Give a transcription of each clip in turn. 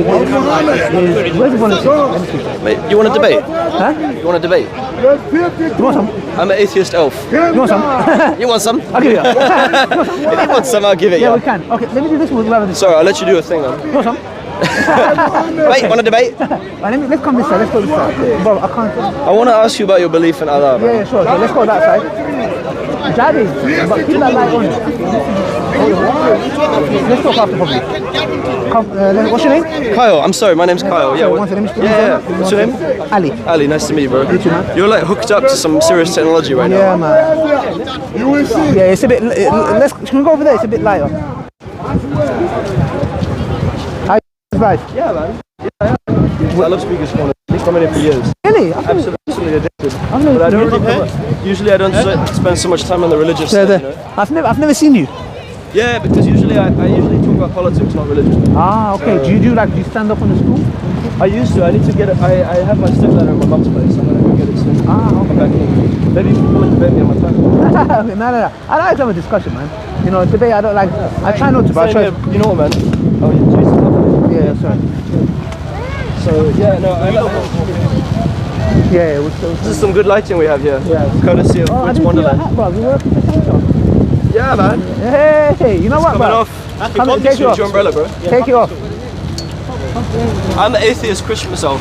Where's the volunteer? Mate, you want to debate? Huh? You want to debate? You want some? I'm an atheist elf. You want some? You want some? I'll give you. If you want some, I'll give it you. Yeah, we can. Okay, let me do this. We'll have this. Sorry, I'll let you do a thing then. You want some? Wait, want to debate? Let's come this side. Let's go this side. Bro, I can't. I want to ask you about your belief in Allah. Yeah, sure. So let's go that side. Jadi, but keep that light on. Let's talk after probably. What's your name? Kyle, I'm sorry, my name's Kyle. Yeah, yeah. What's your name? Ali. Ali, nice to meet you, bro. You too, man. You're like hooked up to some serious technology right now. Yeah, man. Yeah, it's a bit. Can we go over there? It's a bit lighter. Hi, guys. Yeah, man. Yeah. I love Speakers Corner. I've been coming here for years. Really? Absolutely addicted. But I don't really. Usually, I don't spend so much time on the religious side. You know? I've never seen you. Yeah, because usually I usually talk about politics, not religion. Ah, okay. So, do you stand up on the school? I used to. I need to get it. I have my stepladder in my mum's place. I'm gonna go get it soon. Ah, okay. I'm back in. Maybe you can come and debate me on my time. No. I like to have a discussion, man. You know, debate. I don't like. I try not to. But I try. You know what, man? Oh, yeah, Jason. Yeah, sorry. So yeah, no. Yeah, this is some good lighting we have here. Yeah. Courtesy of Woods Wonderland. You work for the center. Yeah, man. Hey, you know what, bro? Take your umbrella, bro. Take it off. I'm an atheist Christian myself.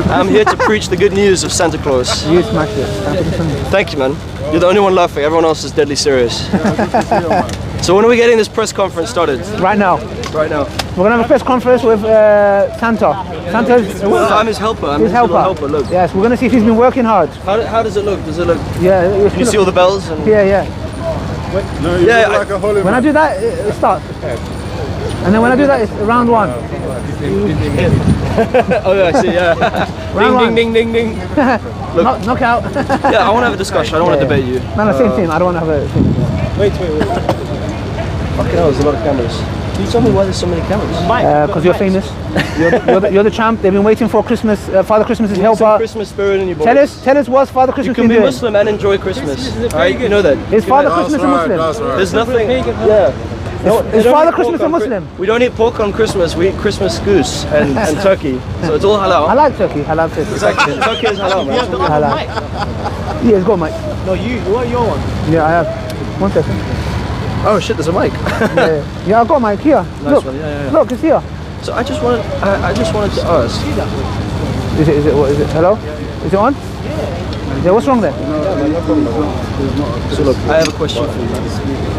I'm here to preach the good news of Santa Claus. You smashed it. Thank you, man. You're the only one laughing. Everyone else is deadly serious. So when are we getting this press conference started? Right now. Right now. We're gonna have a press conference with Santa. Santa's. I'm his helper. I'm his helper. Look. Yes, we're gonna see if he's been working hard. How does it look? Does it look? Yeah. Can you see all the bells? And... Yeah. No, you look like a holy man. When I do that, it starts. And then when I do that, it's round one. Oh yeah, I see. Yeah. Ding, ding. Look. Knockout. Yeah, I want to have a discussion. I don't want to debate you. No, same thing. I don't want to have a thing. Wait. Fucking hell, there's a lot of cameras. Can you tell me why there's so many cameras? Because you're famous. You're the champ. They've been waiting for Christmas. Father Christmas's helper. Christmas spirit in your boys. Tell us what's Father Christmas been doing. You can be Muslim and enjoy Christmas. Alright, you know that. Is Father Christmas a Muslim? Right. There's nothing. Yeah. No, is Father Christmas a Muslim? We don't eat pork on Christmas. We eat Christmas goose and turkey. So it's all halal. I like turkey. I love turkey. Exactly. Turkey is halal, man. Halal. Yeah, it's got a mic. No, you want your one? Yeah, I have. 1 second. Oh shit, there's a mic. Yeah, I got a mic here. Nice look, one. Yeah. Look, it's here. So I just wanted to ask. Is it? What is it? Hello? Is it on? Yeah, what's wrong there? So look, I have a question for you.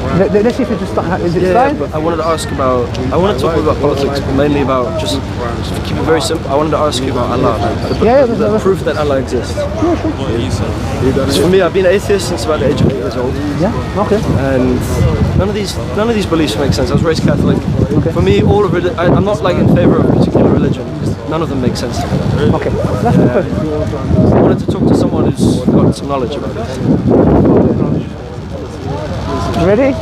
Let's see if it's just is it starting? But I wanted to ask about. I want to talk about politics, but mainly about just keep it very simple. I wanted to ask you about Allah, the proof that Allah exists. Sure. For me, I've been atheist since about the age of 8 years old. Yeah. Okay. And none of these beliefs make sense. I was raised Catholic. Okay. For me, all of it. I'm not like in favor of a particular religion. None of them make sense to me. Okay. That's the question. I wanted to talk to someone who's got some knowledge about it. Ready?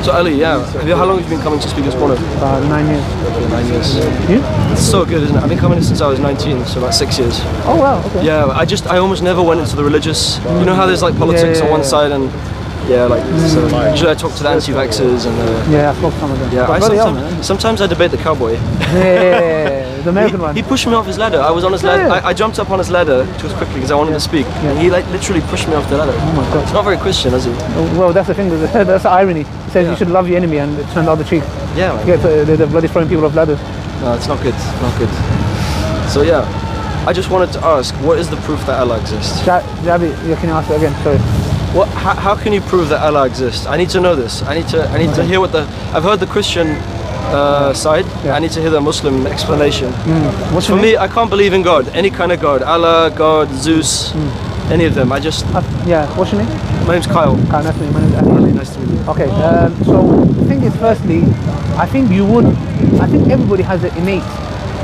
So Ali, how long have you been coming to Speakers Corner? About 9 years. 9 years. You? It's so good, isn't it? I've been coming since I was 19, so about 6 years. Oh wow, okay. Yeah, I almost never went into the religious. You know how there's like politics on one side and so usually I talk to the anti-vaxxers and I spoke to some of them. Yeah, sometimes I debate the cowboy. Yeah, the American one. He pushed me off his ladder. I was on his ladder. I jumped up on his ladder too quickly because I wanted to speak. And he like literally pushed me off the ladder. Oh my god. It's not very Christian, is it? Well, that's the thing. That's the irony. He says you should love your enemy and turn the other cheek. Yeah. They're bloody throwing people off ladders. No, it's not good. It's not good. So yeah, I just wanted to ask, what is the proof that Allah exists? Javi, can you ask it again? Sorry. How can you prove that Allah exists? I need to know this. I need to hear what I've heard the Christian side. Yeah. I need to hear the Muslim explanation. What's For me, I can't believe in God, any kind of God, Allah, God, Zeus, any of them. I just. What's your name? My name's Kyle. Kyle, nice to meet you. My name's Ali. Nice to meet you. Okay, so the thing is, firstly, I think everybody has an innate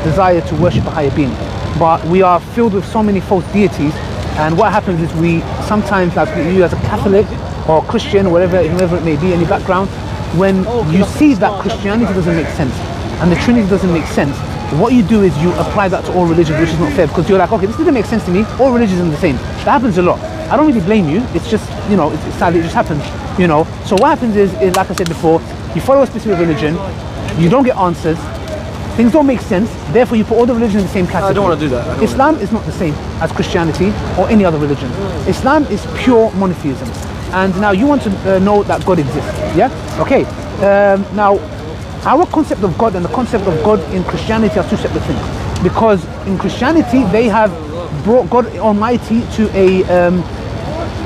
desire to worship a higher being, but we are filled with so many false deities. And what happens is we sometimes, like you as a Catholic or Christian, or whatever it may be, any background, when you see that Christianity doesn't make sense and the Trinity doesn't make sense, what you do is you apply that to all religions, which is not fair, because you're like, okay, this doesn't make sense to me, all religions are the same. That happens a lot. I don't really blame you, it's just, it's sadly, it just happens, So what happens is, like I said before, you follow a specific religion, You don't get answers. Things don't make sense. Therefore, you put all the religions in the same category. I don't want to do that. Islam is not the same as Christianity or any other religion. Islam is pure monotheism. And now you want to know that God exists. Yeah? Okay. Now, our concept of God and the concept of God in Christianity are two separate things. Because in Christianity, they have brought God Almighty to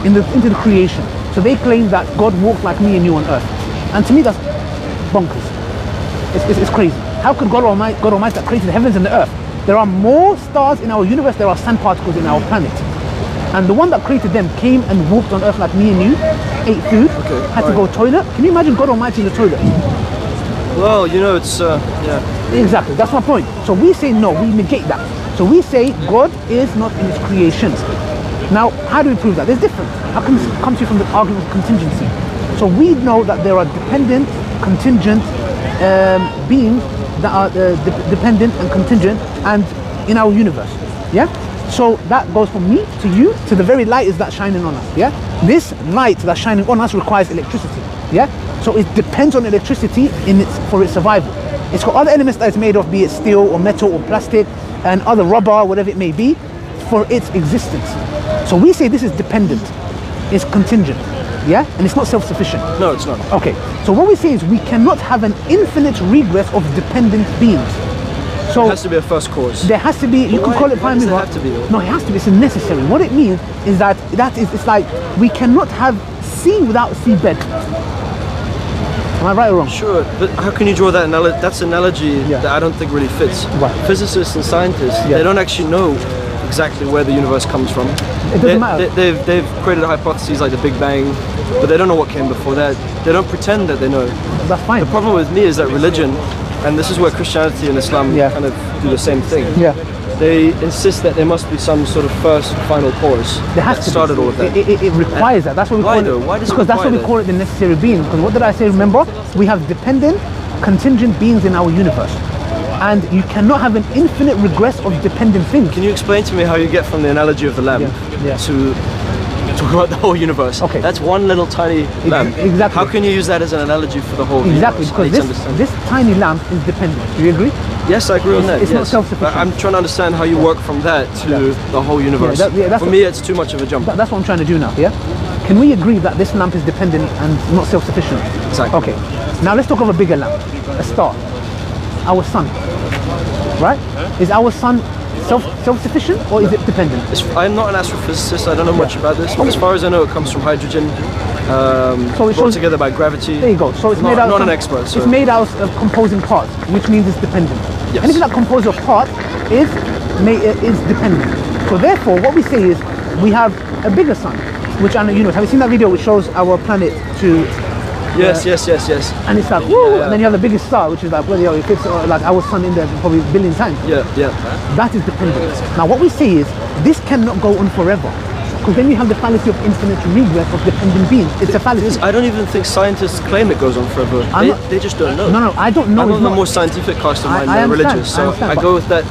into the creation. So they claim that God walked like me and you on earth. And to me, that's bonkers. It's crazy. How could God Almighty that created the heavens and the earth? There are more stars in our universe, there are sand particles in our planet. And the one that created them came and walked on earth like me and you, ate food, had to go toilet. Can you imagine God Almighty in the toilet? Well, you know, it's, yeah. Exactly, that's my point. So we say no, we negate that. So we say God is not in his creations. Now, how do we prove that? There's different. How can this come to you from the argument of contingency? So we know that there are dependent, contingent beings that are dependent and contingent and in our universe. Yeah? So that goes from me to you to the very light is that shining on us. Yeah? This light that's shining on us requires electricity. Yeah? So it depends on electricity for its survival. It's got other elements that it's made of, be it steel or metal or plastic and other rubber, whatever it may be, for its existence. So we say this is dependent, it's contingent, yeah? And it's not self-sufficient. No, it's not. Okay, so what we say is we cannot have an infinite regress of dependent beings. So it has to be a first cause. There has to be, you can call it primary. Why does it have to be? No, it has to be, it's necessary. What it means is that it's like we cannot have sea without seabed. Am I right or wrong? Sure, but how can you draw that analogy? That's an analogy that I don't think really fits. Right. Physicists and scientists, they don't actually know exactly where the universe comes from. It doesn't matter. They've created hypotheses like the Big Bang, but they don't know what came before that. They don't pretend that they know. That's fine. The problem with me is that religion, and this is where Christianity and Islam kind of do the same thing. Yeah. They insist that there must be some sort of first final cause there has that to started all of that. It requires that. That's what we why call though? it. Why does it because that's what we call it the necessary being. Because what did I say? Remember, we have dependent, contingent beings in our universe. And you cannot have an infinite regress of dependent things. Can you explain to me how you get from the analogy of the lamp to talk about the whole universe? Okay. That's one little tiny lamp. Exactly. How can you use that as an analogy for the whole Exactly, universe? because this tiny lamp is dependent. Do you agree? Yes, I agree on that. It's not self-sufficient. But I'm trying to understand how you work from that to the whole universe. For me, it's too much of a jump. That's what I'm trying to do now, yeah? Can we agree that this lamp is dependent and not self-sufficient? Exactly. Okay, now let's talk of a bigger lamp, a star, our sun, right? Is our sun self-sufficient or is it dependent? I'm not an astrophysicist, I don't know much about this. As far as I know, it comes from hydrogen, brought together by gravity. There you go. So it's not, made out not of an expert. So. It's made out of composing parts, which means it's dependent. Yes. Anything that composes a part is dependent. So therefore, what we say is we have a bigger sun, which I know you know. Have you seen that video which shows our planet to? Yes. And it's like woo, and then you have the biggest star, which is like well, it fits like our sun in there probably a billion times. Yeah. That is dependent. Now what we say is this cannot go on forever. Because then you have the fallacy of infinite regress of dependent beings. It's a fallacy. I don't even think scientists claim it goes on forever. They just don't know. No, I don't know. I'm a more scientific cast of mind than religious, so I go with that.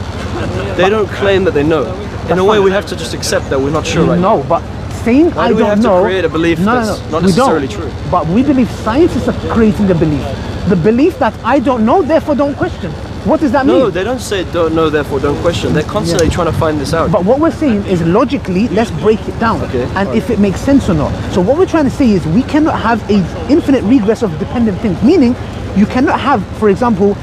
They don't claim that they know. In a way, we have to just accept that we're not sure right now. No, but saying Why I do we don't have know. to create a belief that's not necessarily true? But we believe scientists are creating a belief. The belief that I don't know, therefore don't question. What does that mean? No, they don't say don't know, therefore don't question. They're constantly trying to find this out. But what we're saying is logically, let's break it down. Okay. And if it makes sense or not. So what we're trying to say is we cannot have an infinite regress of dependent things. Meaning, you cannot have, for example,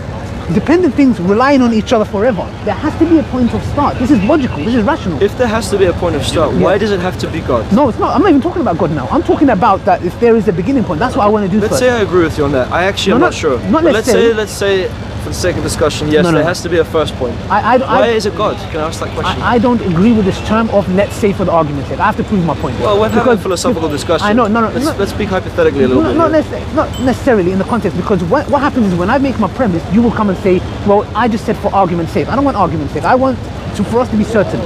dependent things relying on each other forever. There has to be a point of start. This is logical. This is rational. If there has to be a point of start, why does it have to be God? No, it's not. I'm not even talking about God now. I'm talking about that if there is a beginning point. That's what I want to do Let's first. say I agree with you on that. I actually am not sure. Not but necessarily. let's say, for the sake of discussion, yes, there has to be a first point. Why is it God? Can I ask that question? I don't agree with this term of let's say for the argument's sake. I have to prove my point. Well, we're having a philosophical discussion. I know, Let's speak hypothetically a little bit. Not necessarily in the context, because what happens is when I make my premise, you will come and say, well, I just said for argument's sake. I don't want argument's sake. I want for us to be certain.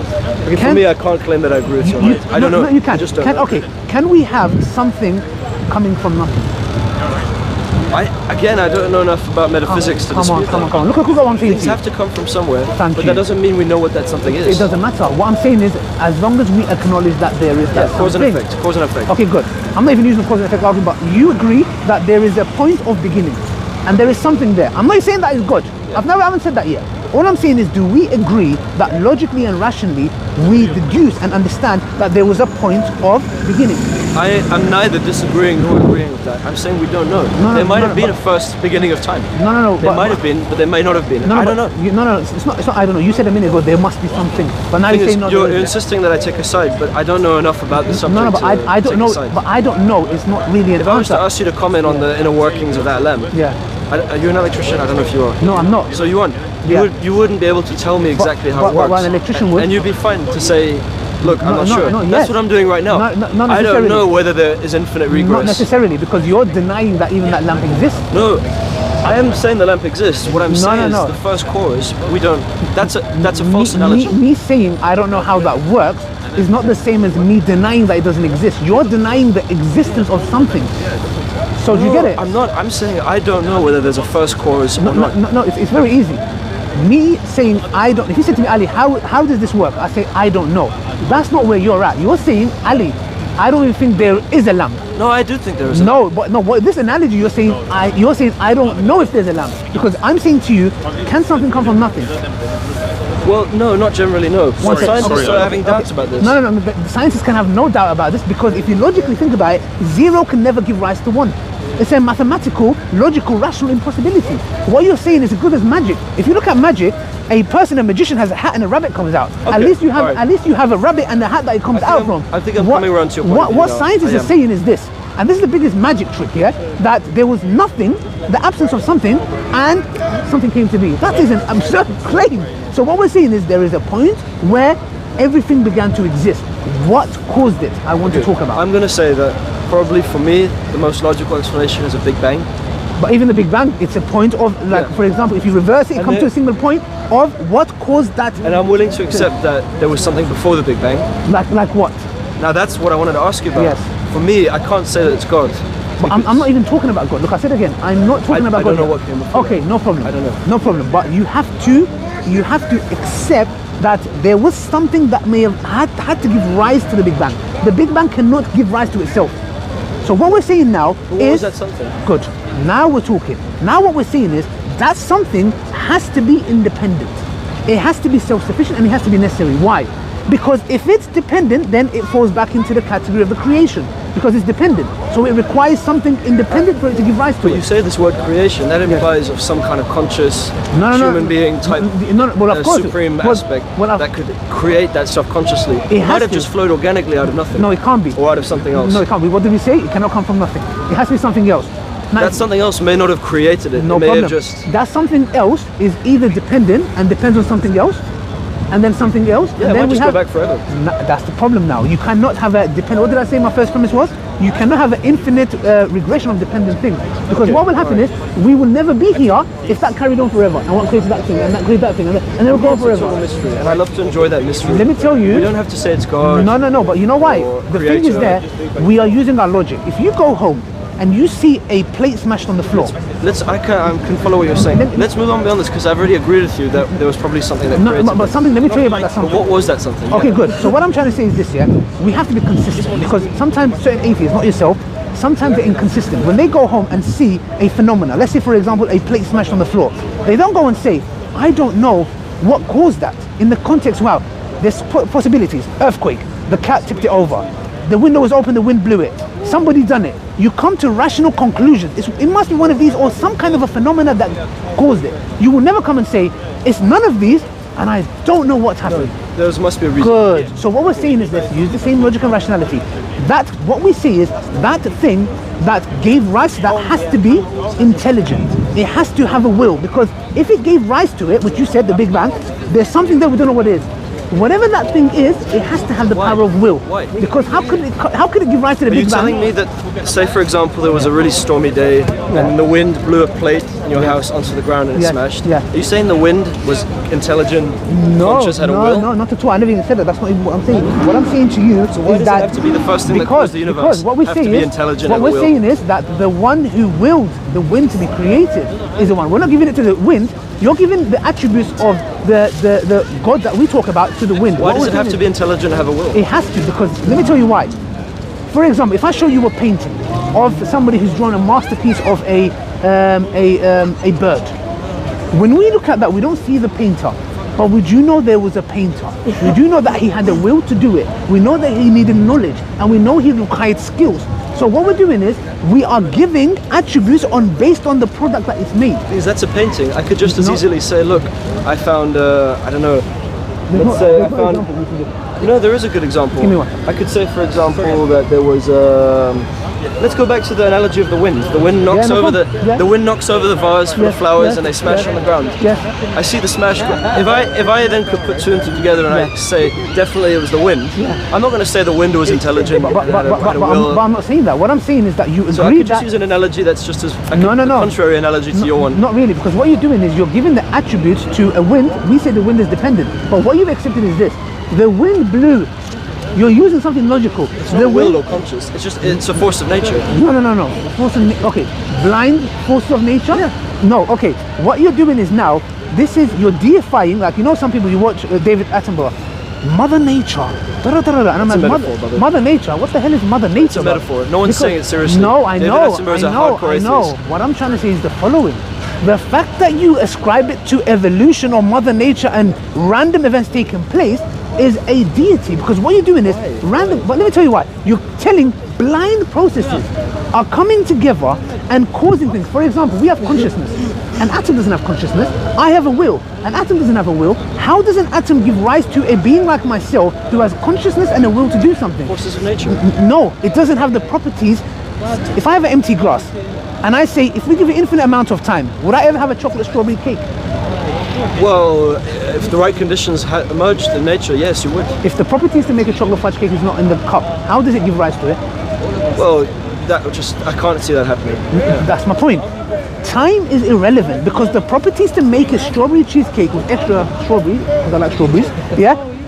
For me, I can't claim that I agree with you on it. I don't know. No, you can. I just don't know. Okay, can we have something coming from nothing? I don't know enough about metaphysics to dispute that. Come on. Look what I'm saying. Things have to come from somewhere, Thank but you. that doesn't mean we know what that something is. It doesn't matter. What I'm saying is, as long as we acknowledge that there is that cause and something. effect. Cause and effect. Okay, good. I'm not even using the cause and effect argument, but you agree that there is a point of beginning. and there is something there. I'm not saying that is God. I haven't said that yet. All I'm saying is, do we agree that logically and rationally we deduce and understand that there was a point of beginning? I am neither disagreeing nor agreeing with that. I'm saying we don't know. There might have been a first beginning of time. No. There might have been, but there may not have been. I don't know. It's not. I don't know. You said a minute ago there must be something, but now you're saying no. You're insisting that I take a side, but I don't know enough about the subject. No, but I don't know. But I don't know. It's not really an answer. If I was to ask you to comment on the inner workings of that lamp, are you an electrician? I don't know if you are. No, I'm not. So you aren't. You wouldn't be able to tell me exactly how it works. Well, an electrician would. And you'd be fine to say, look, I'm not sure. That's what I'm doing right now. I don't know whether there is infinite regress. Not necessarily, because you're denying that even that lamp exists. No, I am saying the lamp exists. What I'm saying is the first cause, we don't. That's a false analogy. Me saying I don't know how that works is not the same as me denying that it doesn't exist. You're denying the existence of something. So do you get it? I'm not. I'm saying I don't know whether there's a first cause or not. No, it's very easy. Me saying I don't. If you say to me, Ali, how does this work? I say I don't know. That's not where you're at. You're saying, Ali, I don't even think there is a lamp. No, I do think there is. But this analogy you're saying I don't know if there's a lamp, because I'm saying to you, can something come from nothing? Well, no, not generally, no. Scientists are having doubts about this. No. The scientists can have no doubt about this, because if you logically think about it, 0 can never give rise to 1. It's a mathematical, logical, rational impossibility. What you're saying is as good as magic. If you look at magic, a magician has a hat and a rabbit comes out. Okay, at least you have a rabbit and a hat that it comes out from. I think I'm coming around to your point. What scientists are saying is this, and this is the biggest magic trick here, that there was nothing, the absence of something, and something came to be. That is an absurd claim. So what we're saying is there is a point where everything began to exist. What caused it? I want to talk about. I'm going to say that probably for me, the most logical explanation is a Big Bang. But even the Big Bang, it's a point of, for example, if you reverse it, it comes to a single point of what caused that. And I'm willing to accept that there was something before the Big Bang. Like what? Now that's what I wanted to ask you about. Yes. For me, I can't say that it's God. But I'm not even talking about God. Look, I said again, I'm not talking about God. I don't know what came before. Okay, no problem. I don't know. No problem. But you have to accept that there was something that may have had to give rise to the Big Bang. The Big Bang cannot give rise to itself. So what we're saying now is that something? Good. Now we're talking. Now what we're saying is that something has to be independent. It has to be self-sufficient, and it has to be necessary. Why? Because if it's dependent, then it falls back into the category of the creation, because it's dependent. So it requires something independent for it to give rise to it. But you say this word creation, that implies of some kind of conscious human being type supreme aspect that could create that stuff consciously. It might have just flowed organically out of nothing. No, it can't be. Or out of something else. No, it can't be. What did we say? It cannot come from nothing. It has to be something else. Now, that something else may not have created it. No problem. That something else is either dependent and depends on something else, and then something else. Yeah, and then we have go back forever. That's the problem now. You cannot have a dependent. What did I say my first premise was? You cannot have an infinite regression of dependent things, because what will happen is we will never be here if that carried on forever, and what created that thing, and that created that thing, and then it will go on forever. It's all a mystery, and I love to enjoy that mystery. Let me tell you. We don't have to say it's God. No. But you know why? The thing is there. We are using our logic. If you go home and you see a plate smashed on the floor. I can follow what you're saying. Let's move on beyond this, because I've already agreed with you that there was probably something that created but something, let me tell you about that something. But what was that something? Okay, good. So what I'm trying to say is this, we have to be consistent, because sometimes certain atheists, not yourself, sometimes they're inconsistent. When they go home and see a phenomena, let's say for example a plate smashed on the floor, they don't go and say, I don't know what caused that. In the context, wow, there's possibilities. Earthquake, the cat tipped it over, the window was open, the wind blew it, somebody done it. You come to rational conclusions. It must be one of these, or some kind of a phenomena that caused it. You will never come and say, it's none of these and I don't know what's happened. No, there must be a reason. Good. So what we're saying is, let's use the same logic and rationality. That what we say is that thing that gave rise to that has to be intelligent. It has to have a will, because if it gave rise to it, which you said, the Big Bang, there's something that we don't know what it is. Whatever that thing is, it has to have the power of will. Why? Because how could it give rise to the Big Bang? Are you telling me that, say for example, there was a really stormy day and the wind blew a plate in your house onto the ground and it smashed? Yeah. Are you saying the wind was intelligent, conscious, had a will? No, not at all. I never even said that. That's not even what I'm saying. What I'm saying to you is that... it have to be the first thing that caused the universe? Because what we're saying is that the one who willed the wind to be created is the one. We're not giving it to the wind. You're giving the attributes of the God that we talk about to the wind. Why does it have to be intelligent and have a will? It has to, because let me tell you why. For example, if I show you a painting of somebody who's drawn a masterpiece of a a bird. When we look at that, we don't see the painter, but we do know there was a painter. We do know that he had the will to do it. We know that he needed knowledge, and we know he required skills. So what we're doing is we are giving attributes based on the product that it's made. Because that's a painting. I could just as easily say, look, I found, I don't know, let's say I found, you know, there is a good example. Give me one. I could say, for example, that there was, let's go back to the analogy of the wind. The wind knocks over the wind knocks over the vase full of flowers and they smash on the ground. Yes. I see the smash. If I then could put two and two together and I say definitely it was the wind, I'm not going to say the wind was intelligent. But I'm not saying that. What I'm saying is that you agree so I could that. just use an analogy that's just as a No. contrary analogy to your one. Not really, because what you're doing is you're giving the attributes to a wind. We say the wind is dependent, but what you've accepted is this: the wind blew. You're using something logical. It's not will or conscious. It's a force of nature. No. Force of okay, blind force of nature. Yeah. No. Okay. What you're doing is now. You're deifying. Like, you know, some people, you watch David Attenborough, Mother Nature. And I'm like, Mother Nature. What the hell is Mother Nature? It's a metaphor. No one's saying it seriously. No, I know. I know. What I'm trying to say is the following. The fact that you ascribe it to evolution or Mother Nature and random events taking place is a deity, because what you're doing is random. But let me tell you why. You're telling blind processes are coming together and causing things. For example, we have consciousness. An atom doesn't have consciousness. I have a will. An atom doesn't have a will. How does an atom give rise to a being like myself who has consciousness and a will to do something? Forces of nature. No, it doesn't have the properties. If I have an empty glass and I say, if we give it infinite amount of time, would I ever have a chocolate strawberry cake? Well, if the right conditions had emerged in nature, yes, you would. If the properties to make a chocolate fudge cake is not in the cup, how does it give rise to it? Well, I can't see that happening. That's my point. Time is irrelevant, because the properties to make a strawberry cheesecake with extra strawberry, because I like strawberries,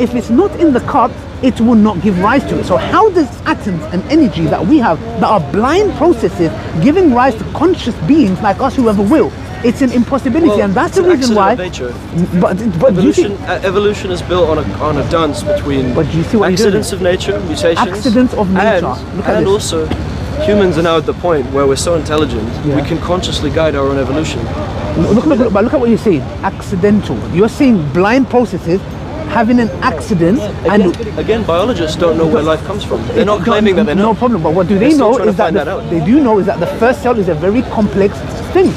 if it's not in the cup, it will not give rise to it. So how does atoms and energy that we have, that are blind processes, giving rise to conscious beings like us who have a will? It's an impossibility, and that's the reason why. Nature. But evolution is built on a dance between accidents of nature, mutations, accidents of nature, and also humans are now at the point where we're so intelligent we can consciously guide our own evolution. But look at what you're saying. Accidental. You're saying blind processes having an accident. Again, biologists don't know where life comes from. They're not claiming that they know. No problem. But what do they know is that they do know is that the first cell is a very complex thing.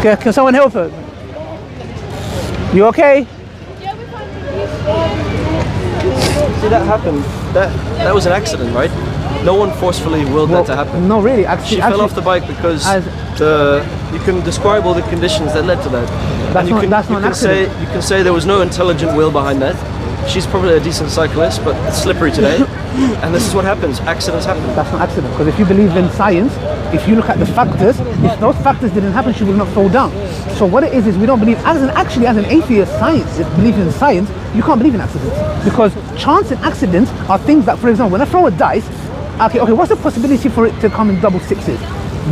Okay, can someone help her? You okay? See, that happened. That was an accident, right? No one forcefully willed that to happen. No, really. She fell off the bike because you can describe all the conditions that led to that. That's not an accident. You can say there was no intelligent will behind that. She's probably a decent cyclist, but it's slippery today. And this is what happens. Accidents happen. That's not accident, because if you believe in science, if you look at the factors, if those factors didn't happen, she would not fall down. So what it is we don't believe, as an atheist belief in science, you can't believe in accidents, because chance and accidents are things that, for example, when I throw a dice, okay, what's the possibility for it to come in double sixes?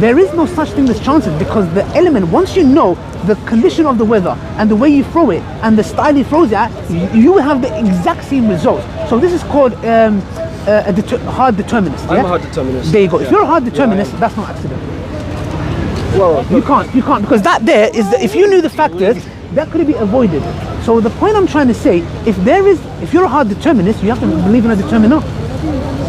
There is no such thing as chances, because the element, once you know the condition of the weather and the way you throw it and the style he throws it at, you will have the exact same results. So this is called hard determinist. I'm a hard determinist. There you go. If you're a hard determinist, that's not accident. Well, you can't, because that there is if you knew the factors, that could be avoided. So the point I'm trying to say, if you're a hard determinist, you have to believe in a determinant.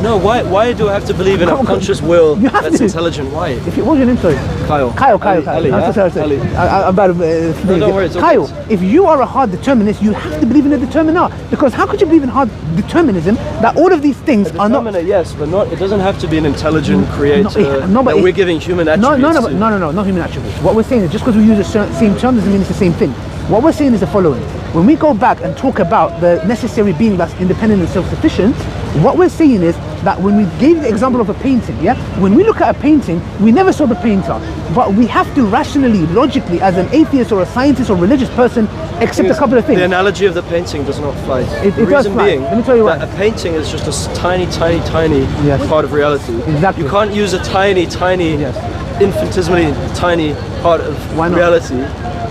No, why do I have to believe in a conscious will that's intelligent? Why? What's your name, sorry? Kyle. Ali, I'm so sorry. I'm bad. No, don't worry. Kyle, if you are a hard determinist, you have to believe in a determinant. Because how could you believe in hard determinism that all of these things are not? Yes, but not. It doesn't have to be an intelligent creator. But we're giving human attributes. No, not human attributes. What we're saying is just because we use the same term doesn't mean it's the same thing. What we're saying is the following. When we go back and talk about the necessary being that's independent and self-sufficient, what we're saying is that when we gave the example of a painting, when we look at a painting, we never saw the painter, but we have to rationally, logically, as an atheist or a scientist or religious person, accept a couple of things. The analogy of the painting does not fly. The reason being, let me tell you that a painting is just a tiny part of reality. Exactly. You can't use a tiny, infinitesimally tiny part of reality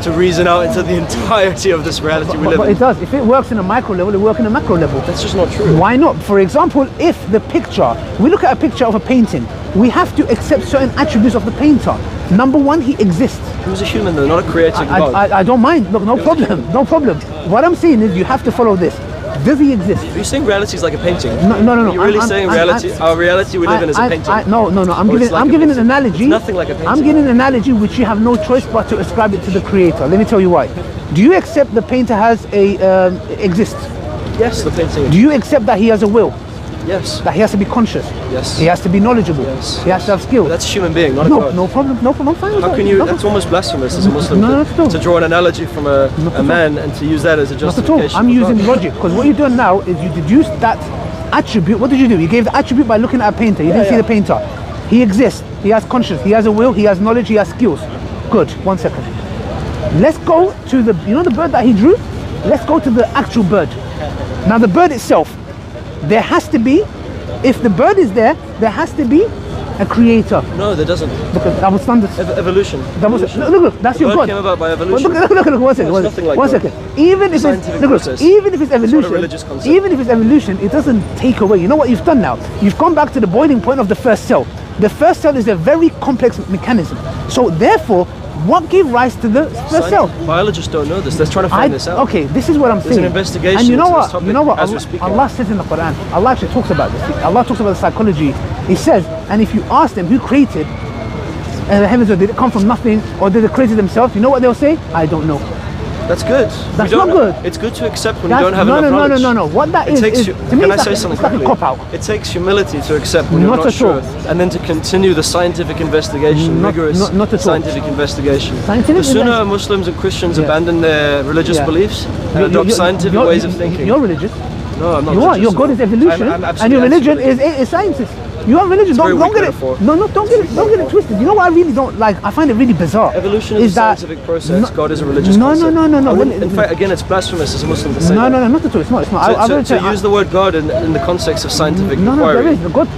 to reason out into the entirety of this reality we live in. But it does. If it works in a micro level, it works in a macro level. That's just not true. Why not? For example, if the picture, we look at a picture of a painting, we have to accept certain attributes of the painter. Number one, he exists. He was a human though, not a created god. I don't mind. Look, no problem. No problem. What I'm saying is you have to follow this. Does he exist? Are you saying reality is like a painting? No. You're really saying reality? Our reality we live in is a painting. No. I'm giving an analogy. It's nothing like a painting. I'm giving an analogy which you have no choice but to ascribe it to the creator. Let me tell you why. Do you accept the painter has exists? Yes, the painting. Do you accept that he has a will? Yes. That he has to be conscious? Yes. He has to be knowledgeable? Yes. He has to have skill? But that's a human being, not a god. No problem. I'm fine. How can you? That's almost blasphemous as a Muslim to draw an analogy from a man and to use that as a justification. Not at all. I'm using logic, because what you're doing now is you deduce that attribute. What did you do? You gave the attribute by looking at a painter. You didn't see the painter. He exists. He has conscience. He has a will. He has knowledge. He has skills. Good. 1 second. Let's go to the the bird that he drew. Let's go to the actual bird. Now the bird itself, there has to be. If the bird is there has to be a creator. No, there doesn't. Look, that was standard. Evolution. Look, that's your god. Came about by evolution. Look, 1 second. One second. Even if it's evolution, it doesn't take away. You know what you've done now? You've gone back to the boiling point of the first cell. The first cell is a very complex mechanism. So therefore, what gave rise to the first cell? Biologists don't know this. They're trying to find this out. Okay, this is what I'm saying. There's an investigation. And you know what? As we're speaking. Allah says in the Quran. Allah actually talks about this. Allah talks about the psychology. He says, and if you ask them who created the heavens, or did it come from nothing, or did they create it themselves? You know what they'll say? I don't know. That's good. That's not good. It's good to accept when you don't have enough knowledge. No. What that is, can I say something quickly? Like a cop-out. It takes humility to accept when you're not sure, and then to continue the scientific investigation, rigorous scientific investigation. The sooner Muslims and Christians abandon their religious beliefs and adopt scientific ways of thinking. You're religious. No, I'm not religious. You are. Your God is evolution, and your religion is sciences. You are religious. Don't get it. Don't get it twisted. You know what I really don't like? I find it really bizarre. Evolution is a scientific process. God is a religious concept. No. In fact, again, it's blasphemous as a Muslim to say that. No, not at all. It's not. To use the word God in the context of scientific inquiry,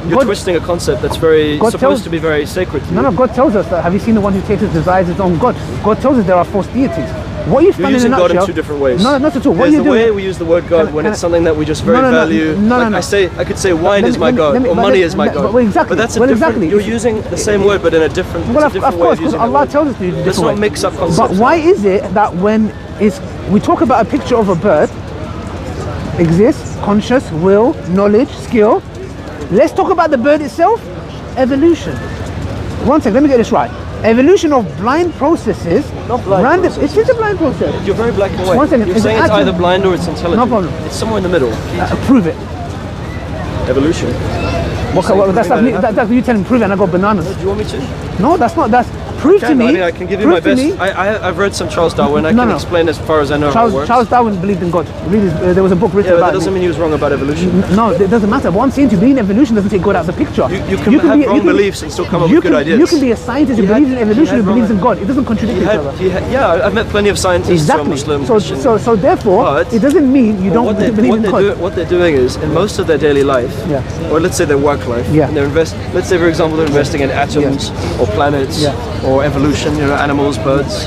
you're twisting a concept that's supposed to be very sacred to you. No. God tells us that. Have you seen the one who takes his desires his own God? God tells us there are false deities. What you're using God in two different ways. No, not at all. There's the way we use the word God when it's something that we just very value. I could say wine is my God or money is my God. Exactly. But that's a different. You're using the same word but in a different. Of course, because Allah tells us to use it. Let's not mix up concepts. But why is it that when we talk about a picture of a bird, exists, conscious, will, knowledge, skill. Let's talk about the bird itself. Evolution. 1 second. Let me get this right. Evolution of blind processes. Not blind random. It is a blind process. You're very black and white. 1 second. You're saying it's either blind or it's intelligent. No problem. It's somewhere in the middle. Prove it. Evolution. That's you telling me prove it and I got bananas. Do you want me to? No, that's not. That's prove to me. I can give you my best. I've read some Charles Darwin. I can explain as far as I know how it works. Charles Darwin believed in God. There was a book written about it. That doesn't mean he was wrong about evolution. No, it doesn't matter. What I'm saying to believe in evolution doesn't take God out of the picture. You can have wrong beliefs and still come up with good ideas. You can be a scientist who believes in evolution who believes in God. It doesn't contradict each other. Yeah, I've met plenty of scientists who are Muslim. So therefore, it doesn't mean you don't believe in God. What they're doing is, in most of their daily life, or let's say their work life, and let's say for example they're investing in atoms or planets or evolution, animals, birds.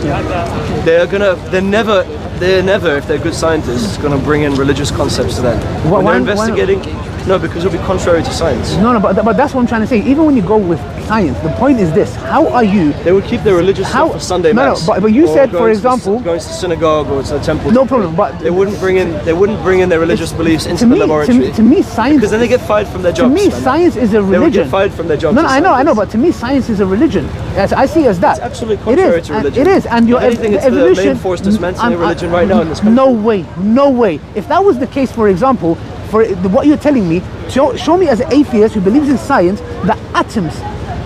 They're never, if they're good scientists, going to bring in religious concepts to that. When they're investigating, no, because it'll be contrary to science. No, but that's what I'm trying to say. Even when you go with science, the point is this: how are you? They would keep their religious stuff for Sunday mass. No, but you said, for example, going to synagogue or to a temple. No problem, but they wouldn't bring in their religious beliefs into the laboratory. To me, science, because then they get fired from their jobs. To me, science is a religion. They would get fired from their jobs. No, I know, but to me, science is a religion. I see it as that. It's absolutely contrary to religion. It is, and your evolution. It's the main force dismantling religion right now in this country. No way. If that was the case, for example, for what you're telling me, show me as an atheist who believes in science that atoms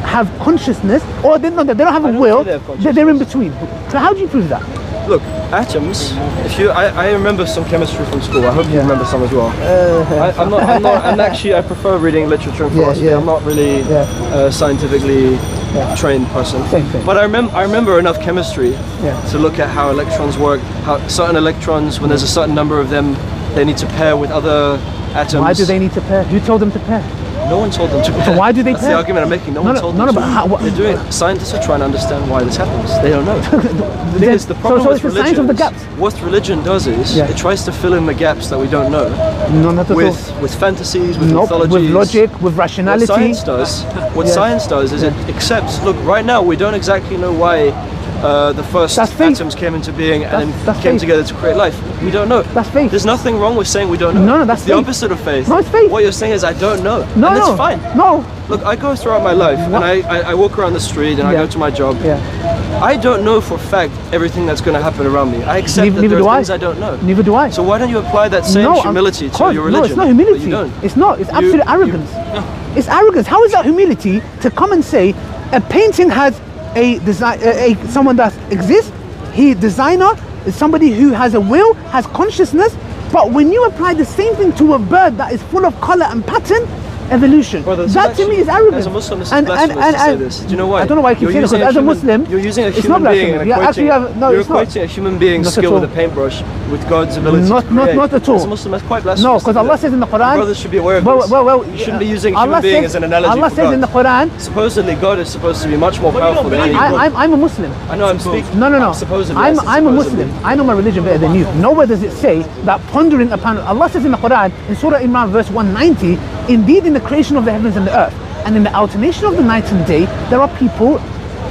have consciousness, or they don't have a will. They're in between. So how do you prove that? Look, atoms. I remember some chemistry from school. I hope you remember some as well. I prefer reading literature and philosophy. I'm not really a scientifically trained person. Same. But I remember enough chemistry to look at how electrons work. How certain electrons, when there's a certain number of them, they need to pair with other atoms. Why do they need to pair? Who told them to pair? No one told them to. So why do they That's care? the argument I'm making. No one told them no, to. but how, They're doing it. Scientists are trying to understand why this happens. They don't know. The thing is, the problem so with it's the science of the religion, gaps. what religion does is it tries to fill in the gaps that we don't know. No, not at all. With fantasies, with Nope, mythologies, with logic, with rationality. What science does is it accepts. Look, right now we don't exactly know why the first atoms came into being and then came together to create life. We don't know. That's faith. There's nothing wrong with saying we don't know. No, that's the faith. opposite of faith. No, it's faith. What you're saying is I don't know. No, and that's fine. No. Look, I go throughout my life and I walk around the street and I go to my job. Yeah. I don't know for a fact everything that's going to happen around me. I accept that there are things I don't know. Neither do I. So why don't you apply that same humility to your religion? No, it's not humility. You don't. It's not. It's absolute arrogance. It's arrogance. How is that humility to come and say a painting has a design, someone that exists? He designer is somebody who has a will, has consciousness. But when you apply the same thing to a bird that is full of color and pattern, evolution. That to me is arrogant. As a Muslim, it's blasphemous to say this. Do you know why? I don't know why I keep saying it, because as a Muslim, you're using a it's not human being blasphemous. and you're equating a human being's skill with a paintbrush with God's ability to create. Not at all. As a Muslim, that's quite blasphemous. No, because Allah says in the Quran, brothers should be aware of this. You shouldn't be using a human being as an analogy Allah for says God. in the Quran, supposedly God is supposed to be much more powerful than any God. I'm a Muslim. I know, I'm speaking. No. Supposedly. I'm a Muslim. I know my religion better than you. Nowhere does it say that pondering upon Allah says in the Quran in Surah Imran verse 190, indeed in the creation of the heavens and the earth and in the alternation of the night and day, there are people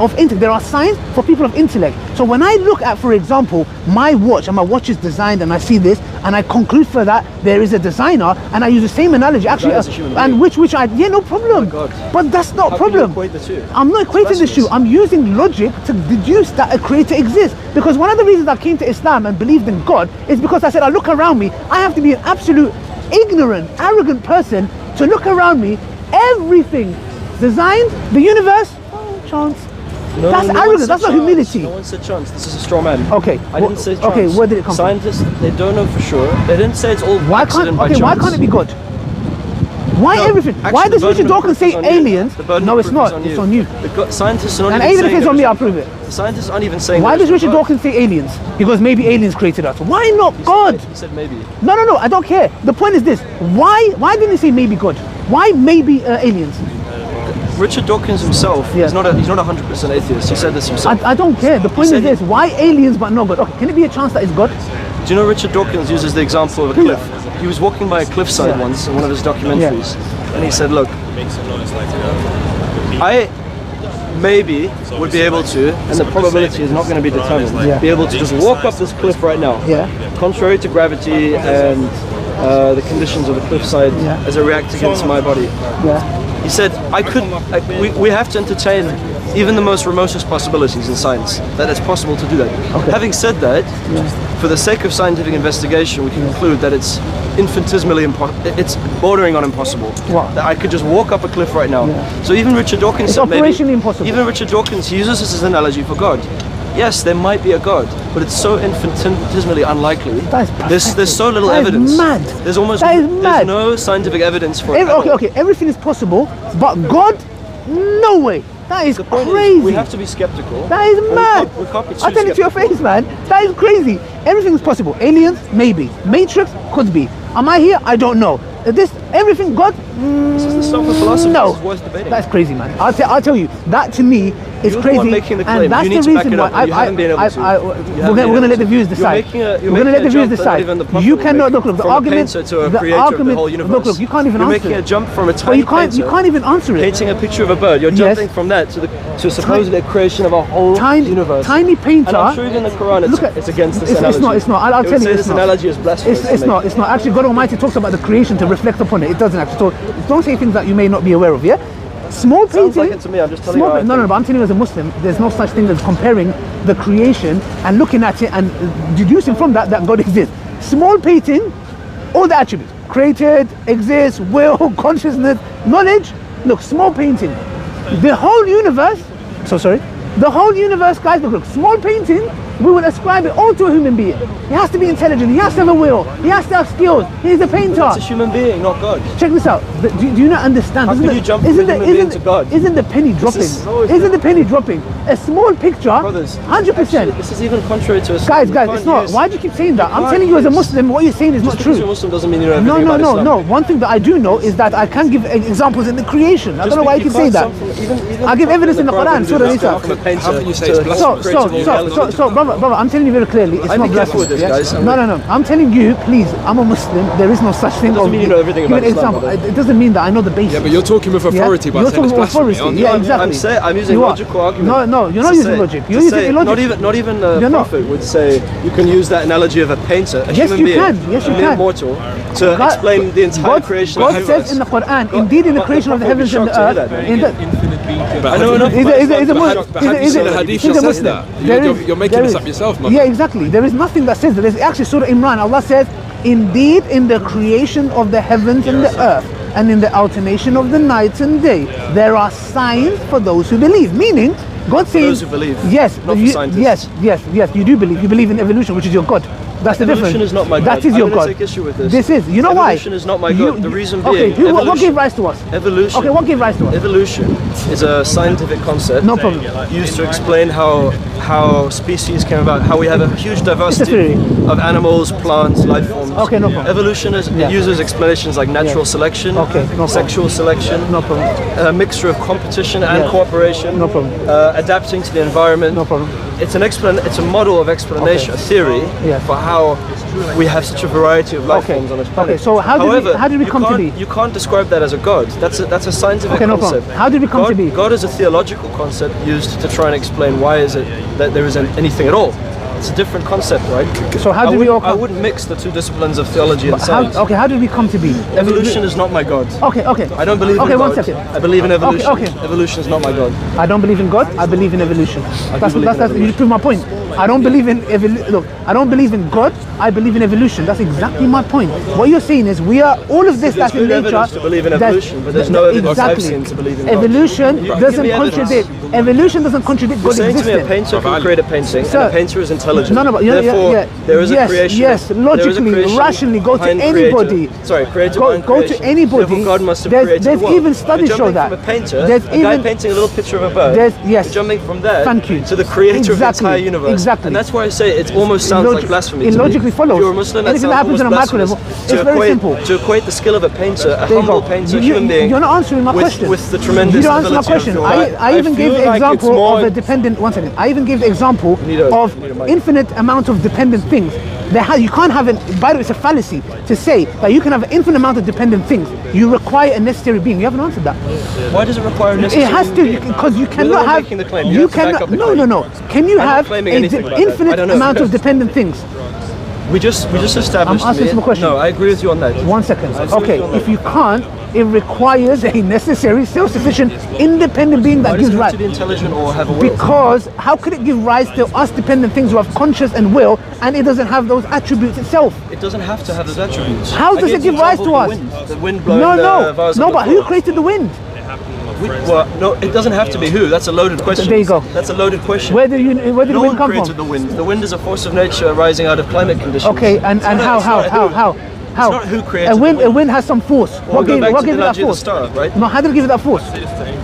of intellect. There are signs for people of intellect. So when I look at, for example, my watch, and my watch is designed, and I see this, and I conclude for that there is a designer, and I use the same analogy, actually, and which no problem. But that's not a problem. I'm not equating the two. I'm using logic to deduce that a creator exists. Because one of the reasons I came to Islam and believed in God is because I said, I look around me, I have to be an absolute ignorant, arrogant person to look around me. Everything designed, the universe, chance. That's arrogance, that's not humility. No one said chance, this is a straw man. Okay. I didn't say chance. Okay, where did it come Scientists, they don't know for sure. They didn't say it's all accident by chance. Why can't it be God? Why everything? Why does Richard Dawkins say aliens? No, it's not. It's on you. Scientists are not even if it's on me, I'll prove it. The scientists aren't even saying. Why does Richard Dawkins say aliens? Because maybe aliens created us. Why not God? He said maybe. No, I don't care. The point is this. Why didn't he say maybe God? Why maybe aliens? Richard Dawkins himself, he's not 100% atheist. He said this himself. I don't care. The point is this. Why aliens but not God? Okay, can it be a chance that it's God? Do you know Richard Dawkins uses the example of a cliff? He was walking by a cliffside once in one of his documentaries, and he said, look, I maybe would be able to, and the probability is not going to be determined, be able to just walk up this cliff right now, contrary to gravity and the conditions of the cliffside as a react against my body. He said, we have to entertain even the most remotest possibilities in science, that it's possible to do that. Having said that, for the sake of scientific investigation, we can conclude that it's infinitesimally it's bordering on impossible. That I could just walk up a cliff right now. So even Richard Dawkins said operationally impossible. Even Richard Dawkins uses this as an analogy for God. Yes, there might be a God, but it's so infinitesimally unlikely. There's so little evidence. Mad. There's no scientific evidence for it. Okay, everything is possible, but God, no way. That is crazy. We have to be skeptical. That is mad. I'll tell it to your face, man. That is crazy. Everything is possible. Aliens, maybe. Matrix, could be. Am I here? I don't know. Everything, God? This is the stuff of philosophy. No. This is worth debating. That's crazy, man. I'll tell you. That to me is You're crazy. The one making the claim. And that's you need the to back reason it up, why you haven't been able to. We're going to let the viewers decide. We're going to let the viewers decide. You cannot look. The argument. The argument. Look. You can't even answer it. You're making a jump from a tiny painter. You can't even answer it. Painting a picture of a bird. You're jumping from that to supposedly a creation of a whole universe. Tiny painter. And I'm sure even the Quran it's against this analogy. It's not. I'll tell you. This analogy is blasphemous. It's not. Actually, God Almighty talks about the creation to reflect upon it. It doesn't actually. So don't say things that you may not be aware of. Yeah. Small painting. Sounds like it to me. I'm just telling you. No, but I'm telling you as a Muslim, there's no such thing as comparing the creation and looking at it and deducing from that God exists. Small painting, all the attributes: created, exists, will, consciousness, knowledge. Look, small painting. The whole universe. The whole universe, guys. Look. Small painting. we will ascribe it all to a human being. He has to be intelligent, he has to have a will, he has to have skills, he's a painter. It's a human being, not God. Check this out. Do you not understand? How can you jump from a human being to God? Isn't the penny dropping? Isn't the penny dropping? A small picture, Brothers, 100%. This is even contrary to us. Guys, it's not. Why do you keep saying that? I'm telling you as a Muslim, what you're saying is not true. You're a Muslim doesn't mean you know everything about Islam. No. One thing that I do know is that I can give examples in the creation. I don't know why you keep saying that. I give evidence in the Quran, Surah Nisa. How can you say it's blasphemy? So, brother, I'm telling you very clearly, it's not blasphemy. No. I'm telling you, please, I'm a Muslim. There is no such thing. Doesn't mean you know everything about Islam. It doesn't mean that I know the basics. Yeah, but you're talking with authority by saying it's blasphemy, aren't you? Yeah, exactly. I'm using logical argument. No, you're not using logic. You're using illogic. Not even a prophet would say you can use that analogy of a painter, a human being, a mere mortal, to explain the entire creation of the universe. God says in the Quran, indeed in the creation of the heavens and the earth, I know enough. But have you seen the hadith that says that? You're making this up yourself, man. Yeah, exactly. There is nothing that says that. There's actually Surah Imran. Allah says, indeed in the creation of the heavens and the earth, and in the alternation of the night and day, there are signs for those who believe. Meaning, God says, those who believe. Yes, not for scientists. Yes. You do believe. You believe in evolution, which is your God. That's the difference. Evolution is not my God. That is your God. Take issue with this. This is. You know why? Evolution is not my God. The reason being. Okay. What gave rise to us? Evolution. Okay. What gave rise to us? Evolution is a scientific concept. No problem. Used to explain how species came about, how we have a huge diversity of animals, plants, life forms. Okay. No problem. Evolution it uses explanations like natural selection, sexual selection, a mixture of competition and cooperation, adapting to the environment. No problem. It's a model of explanation, a theory for how we have such a variety of life forms on this planet. Okay, so how did we come to be? You can't describe that as a God. That's a scientific concept. How did we come to be? God is a theological concept used to try and explain why is it that there isn't anything at all. It's a different concept, right? So how did we all come? I wouldn't mix the two disciplines of theology and science. How did we come to be? Evolution is not my God. Okay. I don't believe in God. 1 second. I believe in evolution. Okay. Evolution is not my God. I don't believe in God. I believe in evolution. That's you prove my point. I don't believe in I don't believe in God. I believe in evolution. That's exactly my point. What you're saying is we are all of this that's in nature. Evidence to believe in evolution, but there's no evidence I've seen to believe in God. Evolution doesn't contradict. Evolution doesn't contradict God's existence. You're saying to me a painter can create a painting, and a painter is intelligent. No, but there is a creation. Yes, logically, rationally, go to anybody. Go to anybody. God must have created the world. There's even studies show that. From a painter, a guy painting a little picture of a bird. Jumping from there to the creator of the entire universe. Exactly. And that's why I say it almost sounds like blasphemy. It logically follows. If you're a Muslim, anything that happens on a macro level, it's very simple. To equate the skill of a painter, a humble painter, human being. You're not answering my question. With the tremendous you don't answer my question. I even gave the example of a dependent. 1 second. I even gave the example of infinite amount of dependent things. You can't have by the way, it's a fallacy to say that you can have an infinite amount of dependent things. You require a necessary being. You haven't answered that. Why does it require a necessary being? It has to, because you cannot have. Making the claim. You cannot. No. Can you have an infinite amount of dependent things? We just established. I'm asking a question. No, I agree with you on that. 1 second. Okay, if you can't, it requires a necessary, self-sufficient, independent being that gives rise. To be intelligent or have a will? Because how could it give rise to us dependent things who have conscience and will, and it doesn't have those attributes itself? It doesn't have to have those attributes. How does it give rise to us? The wind blowing the vase. No, but who created the wind? No, it doesn't have to be who. That's a loaded question. There you go. That's a loaded question. Where did the wind come from? No one created the wind. The wind is a force of nature arising out of climate conditions. Okay, and how? It's not who created a wind has some force. What gave it that force? Star, right? No, how did it give it that force?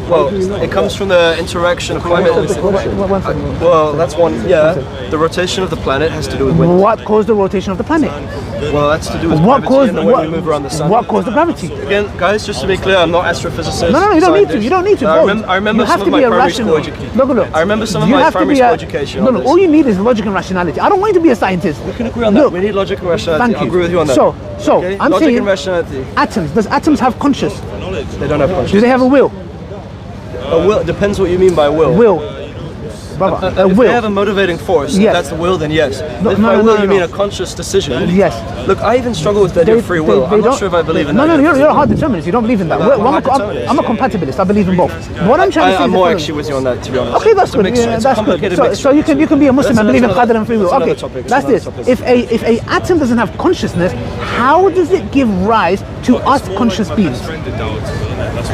Well, it comes from the interaction of climate. Well, that's one. Yeah, the rotation of the planet has to do with wind. What caused the rotation of the planet? Well, that's to do with gravity and the way we move around the sun. What caused the gravity? Again, guys, just to be clear, I'm not astrophysicist. No, you don't need to. You don't need to. I remember some of my primary school education. Look. I remember some of my primary school education. No, all you need is logic and rationality. I don't want you to be a scientist. We can agree on that. We need logic and rationality. I agree with you on that. So I'm saying atoms. Does atoms have conscience? They don't have conscience. Do they have a will? A will, it depends what you mean by will. Brother, if they have a motivating force, if that's the will, then yes. If by will you mean a conscious decision. Yes. Look, I even struggle with the idea of free will. I'm not sure if I believe in that. No, you're a hard determinist. You don't believe in that. I'm a compatibilist. I believe in both. What I'm trying to say I'm more actually with you on that, to be honest. Okay, that's good. That's good. So you can be a Muslim and believe in qadr and free will. Okay, that's this. If a atom doesn't have consciousness, how does it give rise to us conscious beings?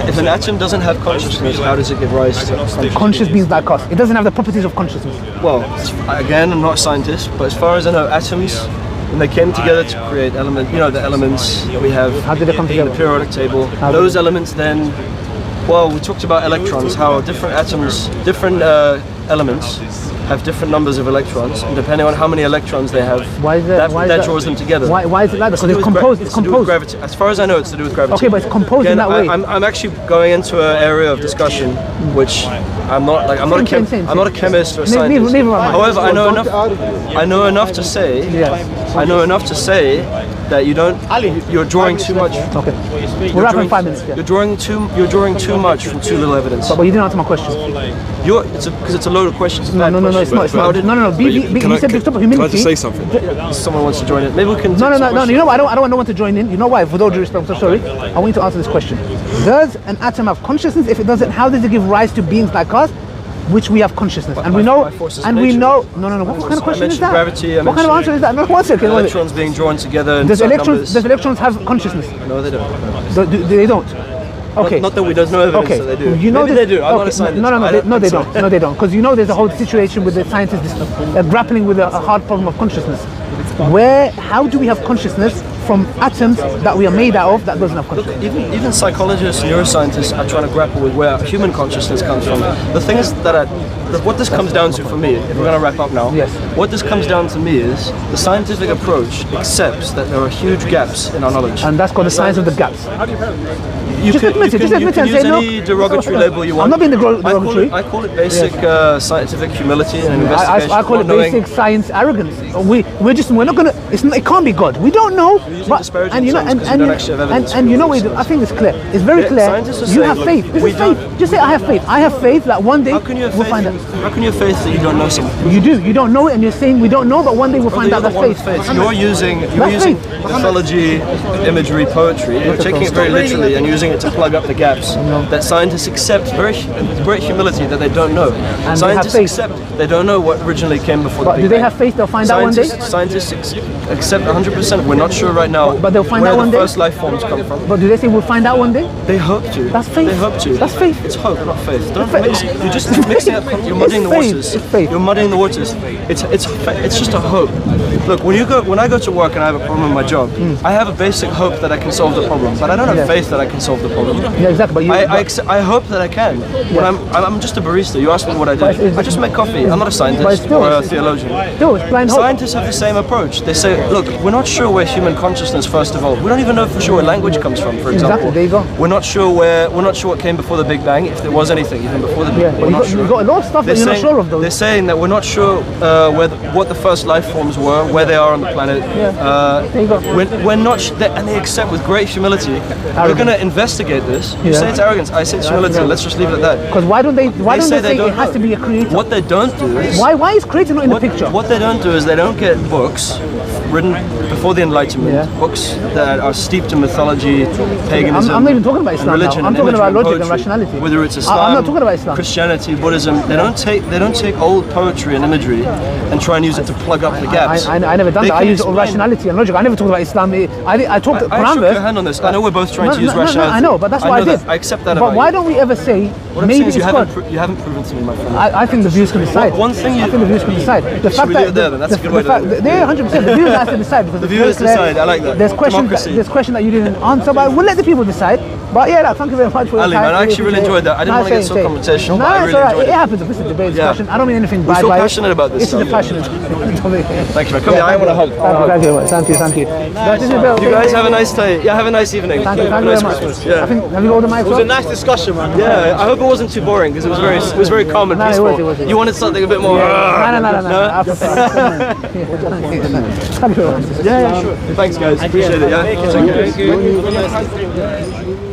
If an atom doesn't have consciousness, how does it give rise to conscious beings like us? It doesn't have the properties properties of consciousness? Well, again, I'm not a scientist, but as far as I know, atoms, when they came together to create the elements that we have How did they come in together? the periodic table, those elements then, well, we talked about electrons, how different atoms, different elements have different numbers of electrons, and depending on how many electrons they have, that draws them together. Why is it like that? Because it's composed. It's to do with composed. gravity. As far as I know, it's to do with gravity. Okay, but it's composed in that way. I'm actually going into an area of discussion which I'm not like I'm not a chemist or a scientist. However, I know enough to say. Yes. I know enough to say that you're drawing too much. Okay. We're wrapping in 5 minutes. Yeah. You're drawing too much from too little evidence. But you didn't answer my question. Because it's a load of questions. No, it's not. No. You said stop humility. Can I just say something? Someone wants to join it. Maybe we can. No. You know what? I don't want no one to join in. You know why? For all due respect, I'm so sorry. I want you to answer this question. Does an atom have consciousness? If it doesn't, how does it give rise to beings like us, which we have consciousness? And we know. No. What kind of question is that? Gravity, what kind of answer is that? No, one second. Electrons being drawn together. Does electrons have consciousness? No, they don't. They don't. Okay. Not that we don't know evidence that they do. You know Maybe they do. I'm not a scientist. No, they don't. No, they don't. Because you know there's a whole situation with the scientists grappling with a hard problem of consciousness. How do we have consciousness from atoms that we are made out of that doesn't have consciousness? Even psychologists, neuroscientists are trying to grapple with where human consciousness comes from. The thing is what this comes down to for me, if we're going to wrap up now, yes. What this comes down to me is the scientific approach accepts that there are huge gaps in our knowledge. And that's called the science of the gaps. You can use any derogatory label you want. I'm not being derogatory. I call it basic scientific humility and investigation. I call it basic science arrogance. We're not gonna. It can't be God. We don't know. And you know, and you know, I think it's clear. It's very clear. You have faith. This is faith. Just say I have faith. I have faith that one day we'll find out. How can you have faith that you don't know something? You do. You don't know it, and you're saying we don't know, but one day we'll find out that's faith. You're using mythology, imagery, poetry. You're taking it very literally and using it to plug up the gaps that scientists accept great humility that they don't know. And scientists accept they don't know what originally came before the Big Bang. Do they have faith they'll find out one day? Scientists accept 100%. We're not sure right now but they'll find out one day. Where the first life forms come from. But do they say we'll find out one day? They hope to. That's faith. They hope to. That's faith. It's hope, not faith. Don't mix. You're just mixing up. You're muddying the waters. It's faith. You're muddying the waters. It's just a hope. Look, when I go to work and I have a problem with my job, I have a basic hope that I can solve the problem, but I don't have faith that I can solve the problem. Yeah, exactly. But I hope that I can. When I'm just a barista. You ask me what I do. I just make coffee. I'm not a scientist or a theologian. It's blind hope. Scientists have the same approach. They say, look, we're not sure where human consciousness first evolved. We don't even know for sure where language comes from, for example. Exactly. There you go. We're not sure what came before the Big Bang, if there was anything even before the Big Bang. We're not sure. You've got a lot of stuff that you're not sure of, though. They're saying that we're not sure what the first life forms were, where they are on the planet. There you go. We're not, and they accept with great humility. We're going to investigate this. You say it's arrogance. I say it's humility. Let's just leave it at that. Because why don't they say it has to be a creator? What they don't do is why is creator not in the picture? What they don't do is they don't get books written before the Enlightenment, books that are steeped in mythology, paganism. I'm not even talking about Islam religion now. I'm talking about logic poetry, and rationality. Whether it's Islam, I'm not talking about Islam. Christianity, Buddhism, they don't take old poetry and imagery and try and use it to plug up the gaps. I never done that. I use rationality and logic. I never talked about Islam. I talked Quran I shook verse. your hand on this. I know we're both trying to use rationality. I know, but that's what I did. I accept that. But why don't we ever say maybe it's God? You haven't proven to me, my friend. I think the views can decide. One thing I think the views can decide. The fact that that's a good way to do it. They're 100%. The viewers have to decide because the viewers decide. I like that. There's questions that you didn't answer, but we'll let the people decide. But yeah, thank you very much for your Ali, time. man, I actually really enjoyed that. I didn't want to get so confrontational, but I really enjoyed it. It happens. This is a debate discussion. I don't mean anything bad. We're so passionate about this. This is the passionate. Thank you, man. Come here, I want to hug. Thank you. You guys have a nice day. Yeah, have a nice evening. Thank you very much. Yeah. Have you got the mic? It was a nice discussion, man. Yeah, I hope it wasn't too boring because it was very calm and peaceful. It was. You wanted something a bit more. No. Yeah, sure. Thanks, guys. Appreciate it. Yeah. Thank you.